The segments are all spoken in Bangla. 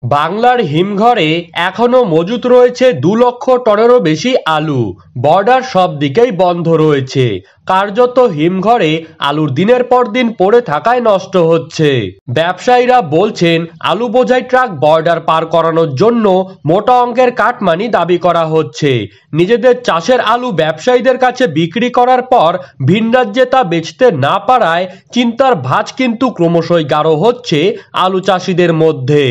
বাংলার হিমঘরে এখনো মজুত রয়েছে ২ লক্ষ টনেরও বেশি আলু। বর্ডার সব দিকেই বন্ধ রয়েছে। কার্যত হিমঘরে আলুর দিনের পর দিন পড়ে থাকায় নষ্ট হচ্ছে। ব্যবসায়ীরা বলছেন, আলু বোঝাই ট্রাক বর্ডার পার করানোর জন্য মোটা অঙ্কের কাটমানি দাবি করা হচ্ছে। নিজেদের চাষের আলু ব্যবসায়ীদের কাছে বিক্রি করার পর ভিন রাজ্যে তা বেচতে না পারায় চিন্তার ভাঁজ কিন্তু ক্রমশই গাঢ় হচ্ছে আলু চাষিদের মধ্যে।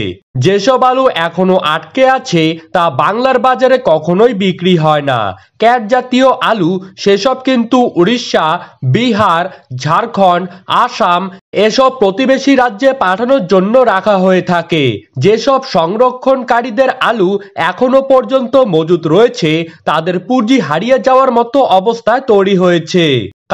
যেসব আলু এখনো আটকে আছে তা বাংলার বাজারে কখনোই বিক্রি হয় না। ক্যাট জাতীয় আলু সেসব কিন্তু উড়িষ্যা, বিহার, ঝাড়খণ্ড, আসাম এসব প্রতিবেশী রাজ্যে পাঠানোর জন্য রাখা হয়ে থাকে। যেসব সংরক্ষণকারীদের আলু এখনো পর্যন্ত মজুত রয়েছে তাদের পুঁজি হারিয়ে যাওয়ার মতো অবস্থায় তৈরি হয়েছে।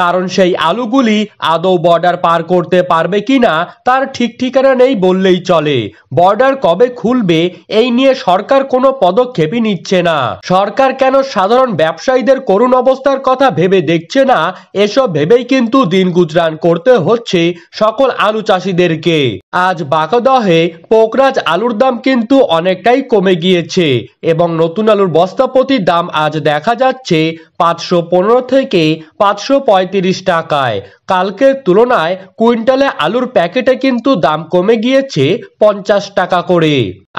কারণ সেই আলুগুলি আদৌ বর্ডার পার করতে পারবে কিনা তার ঠিক ঠিকানা নেই বললেই চলে। বর্ডার কবে খুলবে এই নিয়ে সরকার কোনো পদক্ষেপই নিচ্ছে না। সরকার কেন সাধারণ ব্যবসায়ীদের করুণ অবস্থার কথা ভেবে দেখছে না, এসব ভেবেই কিন্তু দিন গুজরান করতে হচ্ছে সকল আলু চাষিদেরকে। আজ বাঁকদহে পোকরাজ আলুর দাম কিন্তু অনেকটাই কমে গিয়েছে এবং নতুন আলুর বস্তাপ্রতি দাম আজ দেখা যাচ্ছে ৫১৫ থেকে ৫৩৫ টাকায়। কালকের তুলনায় কুইন্টালে আলুর প্যাকেটে কিন্তু দাম কমে গিয়েছে ৫০ টাকা করে।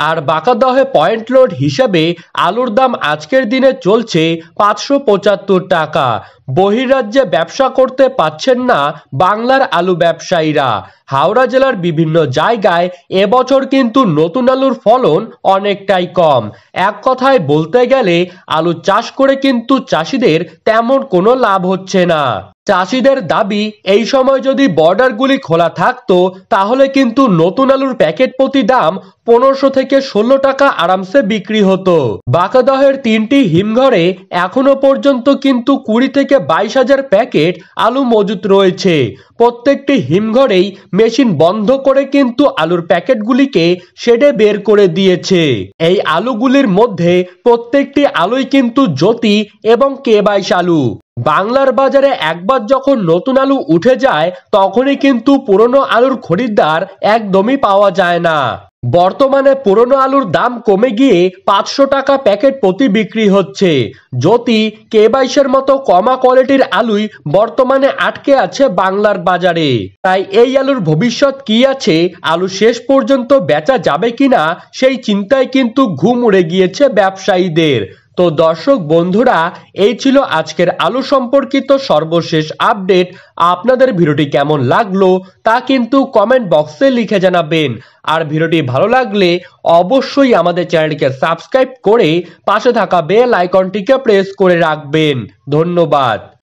আর বাঁকদহে পয়েন্ট লোড হিসেবে আলুর দাম আজকের দিনে চলছে ৫৭৫ টাকা। বহির্রাজ্যে ব্যবসা করতে পারছেন না বাংলার আলু ব্যবসায়ীরা। হাওড়া জেলার বিভিন্ন জায়গায় এবছর কিন্তু নতুন আলুর ফলন অনেকটাই কম। এক কথায় বলতে গেলে আলু চাষ করে কিন্তু চাষিদের তেমন কোনো লাভ হচ্ছে না। চাষিদের দাবি, এই সময় যদি বর্ডারগুলি খোলা থাকতো তাহলে কিন্তু নতুন আলুর প্যাকেট প্রতি দাম ১৫০০ থেকে ১৬ টাকা আরামসে বিক্রি হতো। বাঁকদহের ৩টি হিমঘরে এখনো পর্যন্ত কিন্তু ২০ থেকে ২২ হাজার প্যাকেট আলু মজুত রয়েছে। প্রত্যেকটি হিমঘরেই মেশিন বন্ধ করে কিন্তু আলুর প্যাকেটগুলিকে শেডে বের করে দিয়েছে। এই আলুগুলির মধ্যে প্রত্যেকটি আলুই কিন্তু জ্যোতি এবং K22 আলু। বাংলার বাজারে একবার যখন নতুন আলু উঠে যায় তখনই কিন্তু পুরনো আলুর খরিদ্দার একদমই পাওয়া যায় না। বর্তমানে পুরনো আলুর দাম কমে গিয়ে ৫০০ টাকা প্যাকেট প্রতি বিক্রি হচ্ছে। জ্যোতি, K22 মতো কমা কোয়ালিটির আলুই বর্তমানে আটকে আছে বাংলার বাজারে। তাই এই আলুর ভবিষ্যৎ কি আছে, আলু শেষ পর্যন্ত বেচা যাবে কিনা সেই চিন্তায় কিন্তু ঘুম উড়ে গিয়েছে ব্যবসায়ীদের। তো দর্শক বন্ধুরা, এই ছিল আজকের আলু সম্পর্কিত সর্বশেষ আপডেট। আপনাদের ভিডিওটি কেমন লাগলো তা কিন্তু কমেন্ট বক্সে লিখে জানাবেন। আর ভিডিওটি ভালো লাগলে অবশ্যই আমাদের চ্যানেলটিকে সাবস্ক্রাইব করে পাশে থাকা বেল আইকনটিকে প্রেস করে রাখবেন। ধন্যবাদ।